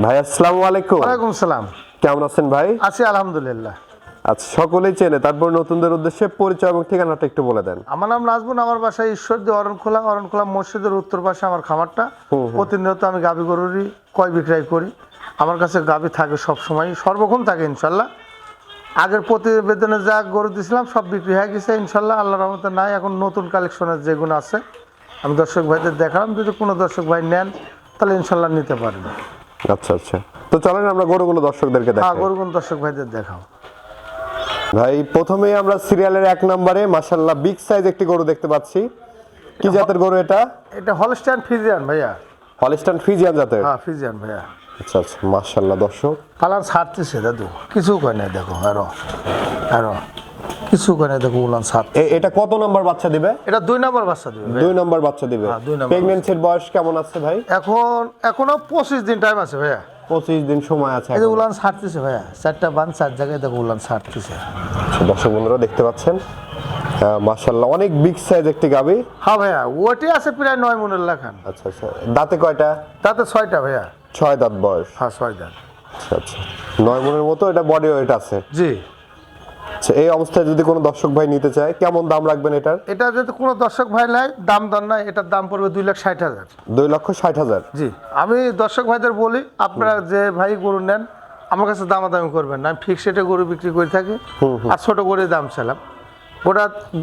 ভাই আসসালামু আলাইকুম। ওয়ালাইকুম সালাম। কেমন আছেন ভাই? আছি আলহামদুলিল্লাহ। আচ্ছা, সকলেই চেনে, তারপর নতুনদের উদ্দেশ্যে পরিচয় এবং ঠিকানাটা একটু বলে দেন। আমার নাম নাজমুন, আমার বাসা ঈশ্বরদী অরণখোলা মসজিদের উত্তর পাশে আমার খামারটা। প্রতিনিয়ত আমি গাভী গরুরই ক্রয় বিক্রয় করি। আমার কাছে গাভী থাকে সব সময়, সর্বক্ষণ থাকে ইনশাল্লাহ। আগের প্রতিবেদনে যা গরু দিয়েছিলাম সব বিক্রি হয়ে গেছে ইনশাল্লাহ, আল্লাহর রহমতে নাই। এখন নতুন কালেকশনের যেগুলো আছে আমি দর্শক ভাইদের দেখালাম, যদি কোনো দর্শক ভাই নেন তাহলে ইনশাল্লাহ নিতে পারেন। আচ্ছা আচ্ছা, তো চলেন আমরা গরুগুলো দর্শকদেরকে হ্যাঁ, দেখাই। গরুগুলো দর্শক ভাইদের দেখাও। ভাই প্রথমেই আমরা সিরিয়ালের 1 নম্বরে মাশাআল্লাহ বিগ সাইজ একটি গরু দেখতে পাচ্ছি। কি জাতের গরু এটা? এটা হলস্টাইন ফ্রিজিয়ান ভাইয়া। হলিস্টাইন ফ্রিজিয়ান জাতের? হ্যাঁ, ফ্রিজিয়ান ভাইয়া। আচ্ছা আচ্ছা, মাশাআল্লাহ দর্শক। কালার ছাড়তেছে দাদু, কিছু কয় না, দেখো আরো কিছু কয় না, দেখো উলান ছাড়। এটা কত নম্বর বাচ্চা দিবে? এটা 2 নম্বর বাচ্চা দিবে ভাই। 2 নম্বর বাচ্চা দিবে। হ্যাঁ, 2 নম্বর। প্রেগন্যান্সির বয়স কেমন আছে ভাই? এখনো 25 দিন টাইম আছে ভাইয়া। 25 দিন সময় আছে। এই যে উলান ছাড়তেছে ভাইয়া, 4টা বান 4 জায়গায় দেখো উলান ছাড়তেছে। দর্শক বন্ধুরা দেখতে পাচ্ছেন, মাশাআল্লাহ অনেক বিগ সাইজ একটি গাভী। হ্যাঁ ভাইয়া, ওটি আছে প্রায় 9 মনের লাখান। আচ্ছা আচ্ছা, দাঁতে কয়টা? তাতে 6টা ভাইয়া। 6 দাঁত বয়স। হ্যাঁ, 6 দান। আচ্ছা আচ্ছা, 9 মনের মতো এটা বডি ওয়েট আছে। জি। আচ্ছা, এই অবস্থায় যদি কোনো দর্শক ভাই নিতে চায় কেমন দাম রাখবেন এটার? এটা যদি কোনো দর্শক ভাই নেয়, দাম দর নাই, এটার দাম পড়বে 2,60,000। 2,60,000? জি। আমি দর্শক ভাইদের বলি, আপনারা যে ভাই গরু নেন আমার কাছে দামাদামি করবেন না, আমি ফিক্সড রেটে গরু বিক্রি করে থাকি। আর ছোট করে দাম চালাম।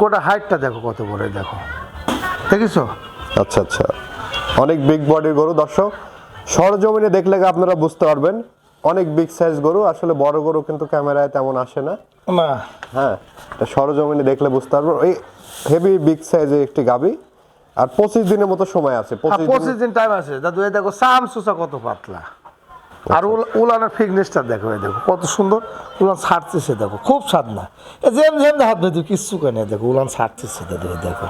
গোটা হাইটটা দেখো কত বড়, দেখো, দেখিছো? আচ্ছা আচ্ছা, অনেক বিগ বডির গরু দর্শক, সরজমিনে দেখলে আপনারা বুঝতে পারবেন অনেক বিগ সাইজ গরু। আসলে বড় গরু কিন্তু ক্যামেরায় তেমন আসে না। না। হ্যাঁ, এটা সরজমিনে দেখলে বুঝতে পারবেন। এই হেভি বিগ সাইজের একটি গাভী, আর 25 দিনের মতো সময় আছে। 25 দিন টাইম আছে দাদু। এই দেখো সাম সুসা কত পাতলা, আর উলানের ফিটনেসটা দেখো, এই দেখো কত সুন্দর উলান ছাড়তেছে, দেখো খুব স্বাদ না। যেম হাত ভেতর কিচ্ছু কেন, দেখো উলান ছাড়তেছে দাদু, দেখো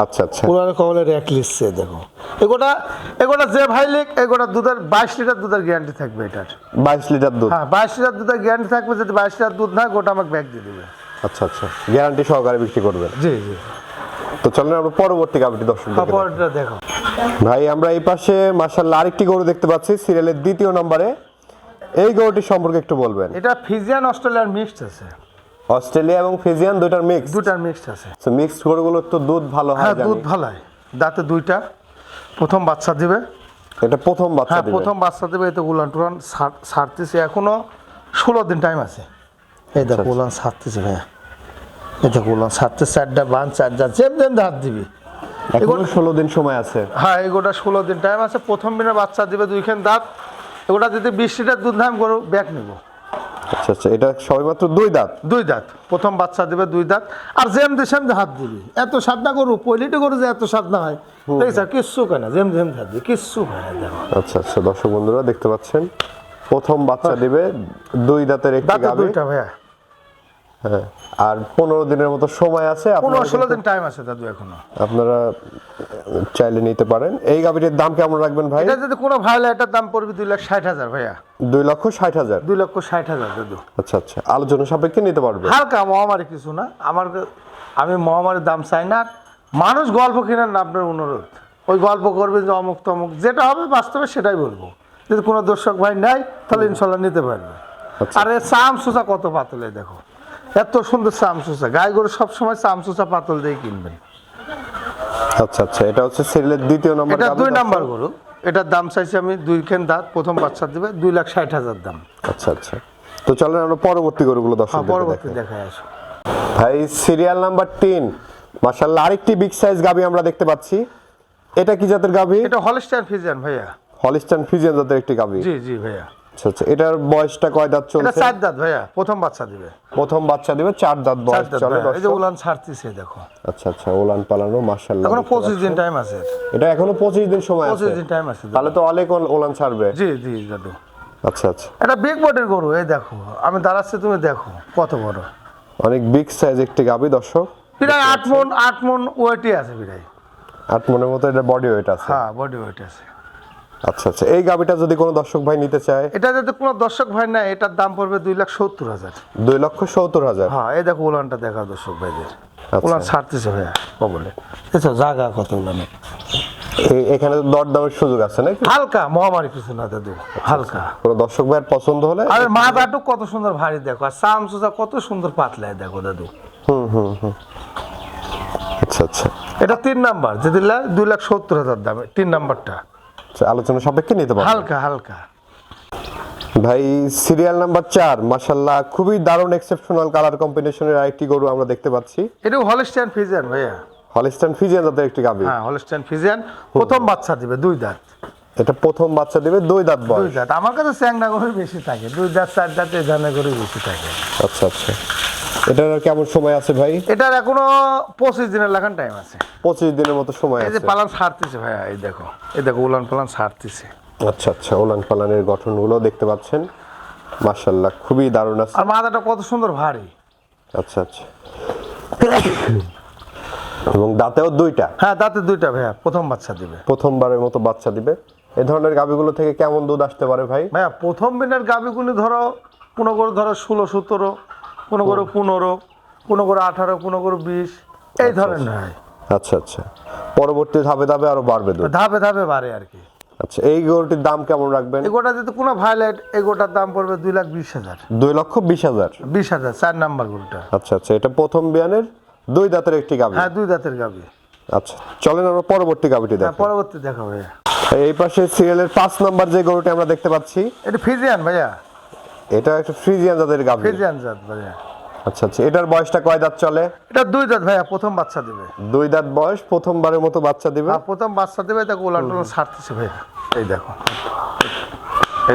আচ্ছা আচ্ছা, উলানের কবলে র্যাক লিখছে, দেখো। এগোটা যে ভাই লিখ, এগোটা দুধের 22 লিটার দুধের গ্যারান্টি থাকবে এটার। 22 লিটার দুধ? হ্যাঁ, 22 লিটার দুধের গ্যারান্টি থাকবে। যদি 22 লিটার দুধ না, গোটা আমাকে ব্যাগ দিয়ে দেবে। আচ্ছা আচ্ছা, গ্যারান্টি সহকারে বিক্রি করবেন? জি জি। তো চলেন আমরা পরবর্তী গাভীটি দর্শক পরেরটা দেখো ভাই। আমরা এই পাশে মাশাআল্লাহ আরেকটি গরু দেখতে পাচ্ছি সিরিয়ালের 2য় নম্বরে। এই গরুটি সম্পর্কে একটু বলবেন। এটা ফিজিয়ান অস্ট্রেলিয়ার মিক্সড আছে। অস্ট্রেলিয়া এবং ফিজিয়ান দুইটার মিক্স? দুটার মিক্সড আছে। সো মিক্সড গরুগুলোর তো দুধ ভালো হয়। হ্যাঁ, দুধ ভালো হয়। দাঁতে 2টা, প্রথম বাচ্চা দিবে। এটা প্রথম বাচ্চা হ্যাঁ, দিবে? প্রথম বাচ্চা দেবে। এতে উলান টুলান ছাড়তেছে, এখনো 16 দিন টাইম আছে। এই দেখো উলান ছাড়তেছে ভাইয়া, এই দেখো উলান ছাড়তেছে। 4টা বান 4 যা যেম হাত দিবি। এখনো 16 দিন সময় আছে? হ্যাঁ, এগোটা 16 দিন টাইম আছে। প্রথম দিনে বাচ্চা দিবে 2খান দাঁত। এগোটা যদি 20 লিটার দুধ না, আমি গরু ব্যাগ নেব। আচ্ছা আচ্ছা, এটা সবেমাত্র 2 দাঁত? 2 দাঁত, প্রথম বাচ্চা দিবে 2 দাঁত। আর যেম হাত দিবি। এত স্বাদ না গরু, পয়লিটি গরু যে এত স্বাদ না হয় দেখছ, কিচ্ছু কেনা যেম হাত দিবি, কিচ্ছু হয় না, দেখো। আচ্ছা আচ্ছা, দর্শক বন্ধুরা দেখতে পাচ্ছেন প্রথম বাচ্চা দিবে 2 দাঁতের একটি দাঁতে গাভী। 2টা ভাইয়া। হ্যাঁ, আর 15 দিনের মতো সময় আছে। 15-16 দিন টাইম আছে দাদু এখনো। আপনারা চাইলে নিতে পারেন। এই গাভীটির দাম কেমন রাখবেন ভাই? এটা যদি কোনো ভাই এটার দাম পড়বে 2,60,000 ভাইয়া। 2,60,000? 2,60,000 দাদু। আচ্ছা আচ্ছা, আলোচনা সাপেক্ষে নিতে পারবে? হালকা মহামারী কিছু না, আমি মহামারীর দাম চাই না। মানুষ গল্প কিনেন না, আপনার অনুরোধ। ওই গল্প করবে যে অমুক তমুক, যেটা হবে বাস্তবে সেটাই বলবো। যদি কোনো দর্শক ভাই নেয় তাহলে ইনশাল্লাহ নিতে পারবে। আর এর চাম সুচা কত পাতলে, দেখো এত সুন্দর চাম সুচা। গাই গরু সবসময় চাম সুচা পাতল দিয়ে কিনবেন। আচ্ছা আচ্ছা, এটা হচ্ছে সিরিয়ালের 2য় নম্বর। এটা 2 নাম্বার গরু। এটার দাম চাইছি আমি 2খান দাঁত, প্রথম বাচ্চা দিবে 2,60,000 দাম। আচ্ছা আচ্ছা, তো চলেন আমরা পরবর্তী গরুগুলো দর্শক পরবর্তী দেখায় আসো ভাই। সিরিয়াল নাম্বার 3, মাশাআল্লাহ আরেকটি বিগ সাইজ গাভী আমরা দেখতে পাচ্ছি। এটা কি জাতের গাভী? এটা হলস্টাইন ফ্রিজিয়ান ভাইয়া। হলিস্টাইন ফ্রিজিয়ান জাতের একটি গাভী? জি জি ভাইয়া। আচ্ছা আচ্ছা, এটার বয়সটা কয় দাঁত এটা চলছে? 4 দাঁত ভাইয়া, প্রথম বাচ্চা দিবে। প্রথম বাচ্চা দিবে, 4 দাঁত বয়স চলে। এই যে উলান ছাড়তেছে, দেখো। আচ্ছা আচ্ছা, ওলান পালানো মাশাআল্লাহ। এখনো 25 দিন টাইম আছে। এটা এখনো 25 দিন সময় আছে? 25 দিন টাইম আছে। তাহলে তো অনেক ওলান ছাড়বে। জি জি দাদু। আচ্ছা আচ্ছা, এটা বিগ বডির গরু। এই দেখো আমি দাঁড়াচ্ছি, তুমি দেখো কত বড়। অনেক বিগ সাইজ একটি গাভী দর্শক। প্রায় 8 মন ওয়েটই আছে প্রায়। 8 মনের মতো এটা বডি ওয়েট আছে? হ্যাঁ, বডি ওয়েট আছে। আচ্ছা আচ্ছা, এই গাভীটা যদি কোনো দর্শক ভাই নিতে চায়? এটা যদি কোনো দর্শক ভাই নেয়, এটার দাম পড়বে 2,70,000। 2,70,000? হ্যাঁ, এই দেখো উলানটা দেখা দর্শক ভাইদের। আচ্ছা। উলান ছাড়তেছে ভাইয়া কবলে। দেখো জায়গা কত উলানে। এখানে তো দরদামের সুযোগ আছে নাকি? হালকা মহামারী কিছু না দাদু, হালকা। কোনো দর্শক ভাইয়ের পছন্দ হলে আরে মাথাটা কত সুন্দর ভারী দেখো, আর চামচুচা কত সুন্দর পাতলায় দেখো দাদু। আচ্ছা আচ্ছা এটা 3 নাম্বার, যদি 2,70,000 দাম 3 নাম্বারটা। আচ্ছা, আলোচনা সাপেক্ষে নিতে পারবেন। হালকা হালকা। ভাই সিরিয়াল নাম্বার 4, মাশাআল্লাহ খুবই দারুণ এক্সেপশনাল কালার কম্বিনেশনের আরেকটি গরু আমরা দেখতে পাচ্ছি। এটা হলস্টাইন ফ্রিজিয়ান ভাইয়া। হলিস্টাইন ফ্রিজিয়ান জাতের একটি গাভী। হ্যাঁ হলস্টাইন ফ্রিজিয়ান, প্রথম বাচ্চা দিবে 2 দাঁত। এটা প্রথম বাচ্চা দিবে 2 দাঁত 2 বয়স। দাঁত, আমার কাছে চ্যাংড়া গরু বেশি থাকে, 2 দাঁত 4 দাঁত এই ধরনের গরু বেশি থাকে। আচ্ছা আচ্ছা, এটার আর কেমন সময় আছে ভাই? এটার এখনো 25 দিনের লাগান টাইম আছে। 25 দিনের মতো সময় এই যে আছে। পালান ছাড়তেছে ভাইয়া, এই দেখো উলান পালান ছাড়তেছে। আচ্ছা আচ্ছা, ওলান পালানের গঠনগুলো দেখতে পাচ্ছেন, মাশাআল্লাহ খুবই দারুণ আছে। আর মাথাটা কত সুন্দর ভারী। আচ্ছা আচ্ছা, এবং দাঁতেও 2টা। হ্যাঁ দাঁতে 2টা ভাইয়া, প্রথম বাচ্চা দিবে। প্রথমবারের মতো বাচ্চা দিবে। এই ধরনের গাভীগুলো থেকে কেমন দুধ আসতে পারে ভাই? ভাইয়া প্রথম দিনের গাভিগুলি ধরো কোনো গরু ধরো 16-17, কোনো গরু 15, কোনো গরু 18, কোনো গরু 20, এই ধরনের হয়। আচ্ছা আচ্ছা, পরবর্তী ধাপে ধাপে আরো বাড়বে দুধ। ধাপে ধাপে বাড়ে আর কি। আচ্ছা, এই গরুটির দাম কেমন রাখবেন? এগোটা যদি কোনো ভাইলাইট, এগোটার দাম পড়বে 2,20,000। 2,20,000। 20,000 4 নাম্বার গরুটা। আচ্ছা আচ্ছা, এটা প্রথম বিয়ানের 2 দাঁতের একটি গাভী। হ্যাঁ 2 দাঁতের গাভি। আচ্ছা, চলেন আমরা পরবর্তী গাভীটি হ্যাঁ দেখি। পরবর্তী দেখো ভাইয়া। এই পাশে সিরিয়ালের 5 নাম্বার যে গরুটি আমরা দেখতে পাচ্ছি, এটা ফ্রিজিয়ান ভাইয়া, এটা একটা ফ্রিজিয়ান জাতের গাভী। ফ্রিজিয়ান জাত ভাইয়া। আচ্ছা আচ্ছা, এটার বয়সটা কয় দাঁত চলে? এটা 2 দাঁত ভাইয়া, প্রথম বাচ্চা দিবে। 2 দাঁত বয়স, প্রথমবারের মতো বাচ্চা দিবে। আর প্রথম বাচ্চা দেবে, দেখো উলান টুলান ছাড়তেছে ভাইয়া, এই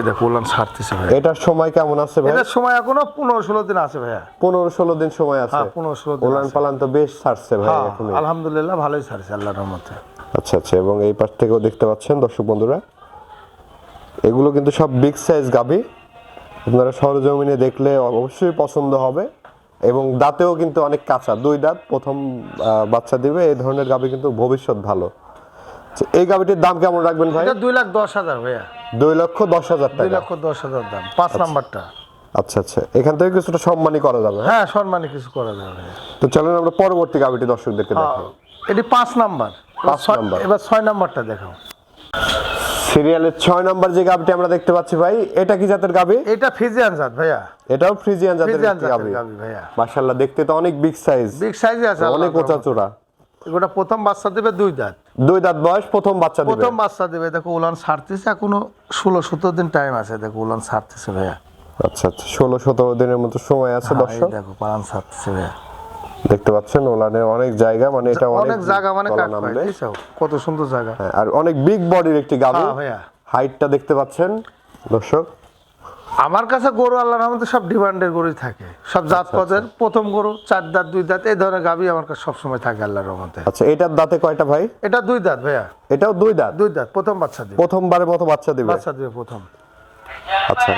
দেখো উলান ছাড়তেছে ভাইয়া। এটার সময় কেমন আছে ভাই? এটার সময় এখনো 15-16 দিন আছে ভাইয়া। 15-16 দিন সময় আছে। হ্যাঁ 15-16 দিন ওলান আছে। পালান তো বেশ ছাড়ছে ভাই হ্যাঁ, এখন। আলহামদুলিল্লাহ ভালোই ছাড়ছে আল্লাহর রহমতে। আচ্ছা আচ্ছা, এবং এই পাশ থেকেও দেখতে পাচ্ছেন দর্শক বন্ধুরা, এগুলো কিন্তু সব বিগ সাইজ গাভী। আপনারা সরজমিনে দেখলে অবশ্যই পছন্দ হবে, এবং দাঁতেও কিন্তু অনেক কাঁচা। 2 দাঁত, প্রথম বাচ্চা দিবে। এই ধরনের গাভী কিন্তু ভবিষ্যৎ ভালো। আচ্ছা, এই গাভীটির দাম কেমন রাখবেন ভাই? এটা 2,10,000 ভাইয়া। 2,10,000 টাকা। 2,10,000 দাম, 5 নাম্বারটা। আচ্ছা আচ্ছা, এখান থেকে কিছুটা সম্মানই করা যাবে। হ্যাঁ সম্মানে কিছু করা যাবে। তো চলেন আমরা পরবর্তী গাভীটি দর্শকদেরকে দেখাই। এটি 5 নাম্বার। 5 নাম্বার। এবার 6 নাম্বারটা দেখাও। সিরিয়ালের 6 নাম্বার যে গাভীটি আমরা দেখতে পাচ্ছি ভাই, এটা কি জাতের গাভী? এটা ফ্রিজিয়ান জাত ভাইয়া। এটাও ফ্রিজিয়ান জাতের ফ্রিজিয়ান একটি জাতের গাভী। গাভী ভাইয়া। মাশাআল্লাহ, দেখতে তো অনেক বিগ সাইজ, বিগ সাইজে আছে, অনেক আল্লাহর উঁচা রহমতে। চূড়া। এগুলা প্রথম বাচ্চা দেবে 2 দাঁত। 2 দাঁত বয়স, প্রথম বাচ্চা দিবে। প্রথম বাচ্চা দেবে, দেখো উলান ছাড়তেছে, এখনো 16-17 দিন টাইম আছে, দেখো উলান ছাড়তেছে ভাইয়া। আচ্ছা আচ্ছা, 16-17 দিনের মতো সময় আছে হ্যাঁ, এই দর্শক। দেখো পালান ছাড়তেছে ভাইয়া। দেখতে পাচ্ছেন ওলানের অনেক জায়গা, মানে এটা অনেক জায়গা, মানে তলা কাট পায়, নামলে। দেখছো কত সুন্দর জায়গা। হ্যাঁ, আর অনেক বিগ বডির একটি গাভী। হ্যাঁ ভাইয়া। হাইটটা দেখতে পাচ্ছেন দর্শক। আমার কাছে গরু আল্লাহর রহমতে সব ডিমান্ডের গরুই থাকে, সব জাত পদের। প্রথম গরু 4 দাঁত 2 দাঁত এই ধরনের গাভী আমার কাছে সবসময় থাকে আল্লাহর রহমতে। আচ্ছা, এটার দাঁতে কয়টা ভাই? এটা 2 দাঁত ভাইয়া। এটাও 2 দাঁত। 2 দাঁত, প্রথম বাচ্চা দিবে। প্রথমবারের মতো বাচ্চা দিবে। বাচ্চা দিবে প্রথম। আচ্ছা,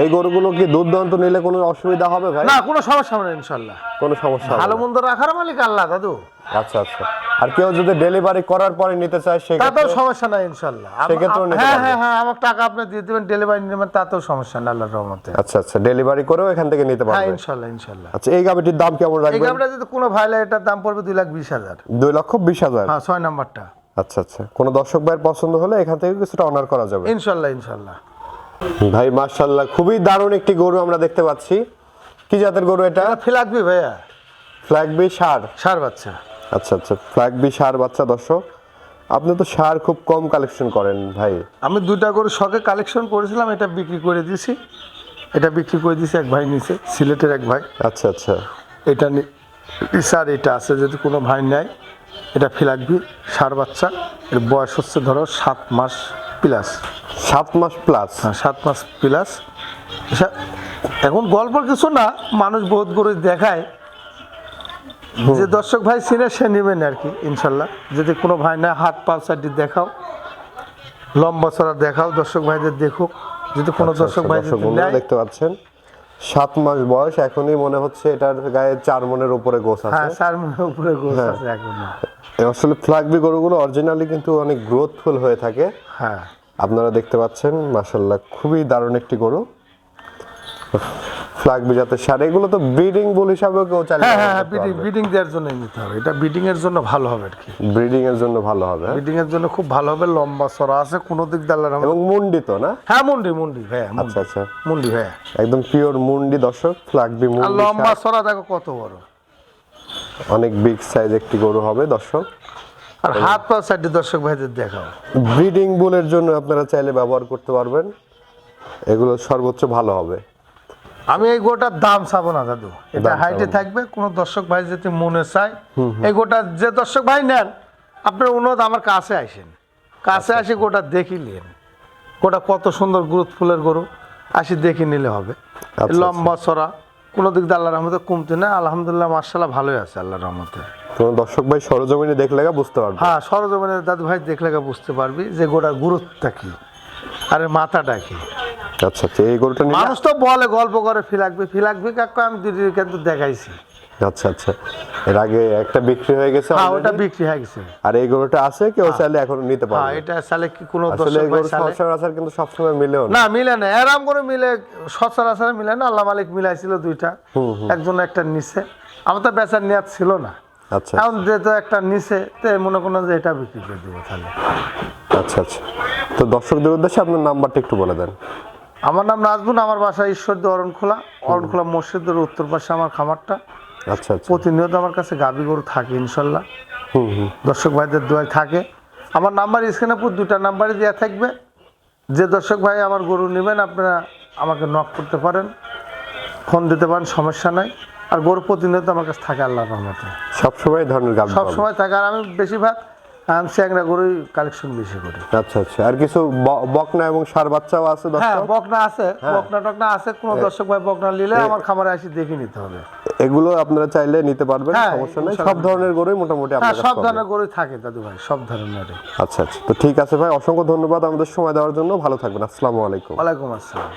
এই গরুগুলো কি দুধ দন্ত নিলে কোনো অসুবিধা হবে ভাই? না কোনো সমস্যা হবে না ইনশাআল্লাহ। কোনো সমস্যা হবে ভালো না। মন্দ রাখার মালিক আল্লাহ দাদু। আচ্ছা আচ্ছা, আর কেউ যদি ডেলিভারি করার পরে নিতে চায় তাতেও সেক্ষেত্রে? সমস্যা নাই ইনশাআল্লাহ। সেক্ষেত্রেও নিতে হ্যাঁ পারবে? হ্যাঁ হ্যাঁ, আমার টাকা আপনি দিয়ে দিবেন, ডেলিভারি নেবেন, তাতেও সমস্যা না আল্লাহর রহমতে। আচ্ছা আচ্ছা, ডেলিভারি করেও এখান থেকে নিতে হ্যাঁ পারবে? ইনশাআল্লাহ ইনশাআল্লাহ। আচ্ছা, এই গাভীটির দাম কেমন এই রাখবেন? গাভীটা যদি কোনো ভাইলা, এটার দাম পড়বে 2,20,000। 2,20,000। হ্যাঁ 6 নাম্বারটা। আচ্ছা আচ্ছা, কোনো দর্শক ভাইয়ের পছন্দ হলে এখান থেকে কিছুটা অনার করা যাবে ইনশাআল্লাহ ইনশাআল্লাহ। ভাই। মাশাআল্লাহ, খুবই দারুণ একটি গরু আমরা দেখতে পাচ্ছি। কি জাতের গরু এটা? এটা ফ্ল্যাগবি ভাইয়া, ফ্ল্যাগবি ষাঁড়। ষাঁড় বাচ্চা। আচ্ছা আচ্ছা, ফ্ল্যাগবি ষাঁড় বাচ্চা। দর্শক, আপনি তো ষাঁড় খুব কম কালেকশন করেন ভাই। আমি 2টা গরু শখে কালেকশন করেছিলাম, এটা বিক্রি করে দিয়েছি। এটা বিক্রি করে দিয়েছি, এক ভাই নিছে, সিলেটের এক ভাই। আচ্ছা আচ্ছা, এটা স্যার এটা আছে, যদি কোনো ভাই নেয়। এটা ফ্ল্যাগবি ষাঁড় বাচ্চা। এর বয়স হচ্ছে ধরো 7 মাস প্লাস। 7 মাস প্লাস। হ্যাঁ 7 মাস প্লাস। এখন গল্প কিছু না, মানুষ বহুত গরু দেখায়, যে দর্শক ভাই চিনে সে নেবেন আর কি ইনশাল্লাহ। যদি কোনো ভাই না, হাত পা সাইডে দেখাও, লম্বা চড়া দেখাও, দর্শক ভাইদের দেখুক। যদি কোনো দর্শক ভাই যদি নেয়, দেখতে পাচ্ছেন 7 মাস বয়স, এখনই মনে হচ্ছে এটার গায়ে 4 মণের উপরে গোছ আছে। হ্যাঁ 4 মণের উপরে গোছ আছে এখনো। আসলে ফ্ল্যাগবি গরুগুলো অরিজিনালি কিন্তু অনেক গ্রোথফুল হয়ে থাকে। হ্যাঁ আপনারা দেখতে পাচ্ছেন, মাশাআল্লাহ খুবই দারুণ একটি গরু। ফ্ল্যাগ বিজাতের সার, এগুলো তো ব্রিডিং বুল হিসাবেও কেউ চাইলে হ্যাঁ হ্যাঁ ব্রিডিং দেওয়ার জন্য নিতে হবে, এটা ব্রিডিং এর জন্য ভালো হবে আর কি। ব্রিডিং এর জন্য ভালো হবে, হ্যাঁ? ব্রিডিং এর জন্য খুব ভালো হবে, লম্বা চড়া আছে, কোনো দিক দাল্লার এবং মুন্ডি তো না? হ্যাঁ মুন্ডি ভাইয়া, আচ্ছা আচ্ছা, মুন্ডি ভাইয়া, একদম পিওর মুন্ডি দর্শক, ফ্ল্যাগ বি আর মুন্ডি লম্বা সার। চড়া দেখো কত বড়, অনেক বিগ সাইজ একটি গরু হবে দর্শক। আর হাত পা সাইডে দর্শক ভাইদের দেখাও। ব্রিডিং বুলের জন্য আপনারা চাইলে ব্যবহার করতে পারবেন, এগুলো সর্বোচ্চ ভালো হবে। আমি এই গোটার দাম চাবো না দাদু, এটা দাম হাইটে চাবো না। থাকবে, কোনো দর্শক ভাই যদি মনে চায় এই গোটা, যে দর্শক ভাই নেন আপনার অনুরোধ আমার কাছে আসেন, কাছে আসে গোটা দেখি নিন, গোটা কত সুন্দর গ্রোথফুলের গরু, আসি দেখে নিলে হবে। আচ্ছা। লম্বা চড়া, কোনো দিক দিয়ে আল্লাহর রহমতে কমতে না, আলহামদুলিল্লাহ মার্শাল্লাহ ভালোই আছে আল্লাহর রহমতে। কোনো দর্শক ভাই সরজমিনে দেখলে বুঝতে পারবে। হ্যাঁ সরজমিনে দাদু ভাই দেখলে বুঝতে পারবি যে গোটার গুরুত্বটা কি, আরে মাথাটা কি। আচ্ছা আচ্ছা, এই গরুটা নিলে মানুষ তো বলে গল্প করে ফিলাকবি কাকু, আমি দুটি কিন্তু দেখাইছি। আচ্ছা আচ্ছা, এর আগে একটা বিক্রি হয়ে গেছে হ্যাঁ already? ওটা বিক্রি হয়ে গেছে। আর এই গরুটা আছে, কেউ চাইলে এখন নিতে হ্যাঁ পারবে। এটা চালে কি কোনো আসলে দর্শক এই ভাই গরু চালে সচরাচর কিন্তু সবসময় মিলেও না। না, মিলে না, এরাম করে মিলে সচরাচর মিলে না, আল্লাহ মালিক মিলাইছিল দুইটা, একজন একটা নিচে, আমার তো বেচার নিয়াত ছিল না, আচ্ছা এখন যেহেতু একটা নিচে তে মনে করুন যে এটা বিক্রি করে দেবো তাহলে। আচ্ছা আচ্ছা, তো দর্শকদের উদ্দেশ্যে আপনার নাম্বারটা একটু বলে দেন। আমার নাম নাজবুন, আমার বাসা ঈশ্বরদী অরণখোলা মসজিদের উত্তর পাশে আমার খামারটা। আচ্ছা আচ্ছা, প্রতিনিয়ত আমার কাছে গাভী গরু থাকে ইনশাল্লাহ, দর্শক ভাইদের দোয়ায় থাকে। আমার নাম্বার স্ক্রিনে পুরো দুটা নাম্বারই দেওয়া থাকবে, যে দর্শক ভাই আমার গরু নেবেন আপনারা আমাকে নক করতে পারেন, ফোন দিতে পারেন, সমস্যা নাই। আর গরু প্রতিনিয়ত আমার কাছে থাকে আল্লাহর রহমতে, সবসময় এই ধরনের গাভী সব পাবেন। সময় থাকে। আর আমি বেশিরভাগ চ্যাংরা গরুই কালেকশন বেশি করি। আচ্ছা আচ্ছা, আর কিছু বকনা এবং ষাঁড় বাচ্চাও আছে হ্যাঁ দর্শক? বকনা আছে, বকনা টকনা আছে, কোনো দর্শক ভাই বকনা নিলে আমার খামারে আসি দেখে নিতে হবে। এগুলো আপনারা চাইলে নিতে পারবেন, হ্যাঁ, সমস্যা নেই। ইনশাআল্লাহ। সব ধরনের গরুই মোটামুটি হ্যাঁ আপনার কাছে সব পাবেন। ধরনের গরুই থাকে দাদু ভাই, সব ধরনের। আচ্ছা আচ্ছা, তো ঠিক আছে ভাই, অসংখ্য ধন্যবাদ আমাদের সময় দেওয়ার জন্য। ভালো থাকবেন, আসসালামু আলাইকুম। ওয়ালাইকুম আসসালাম।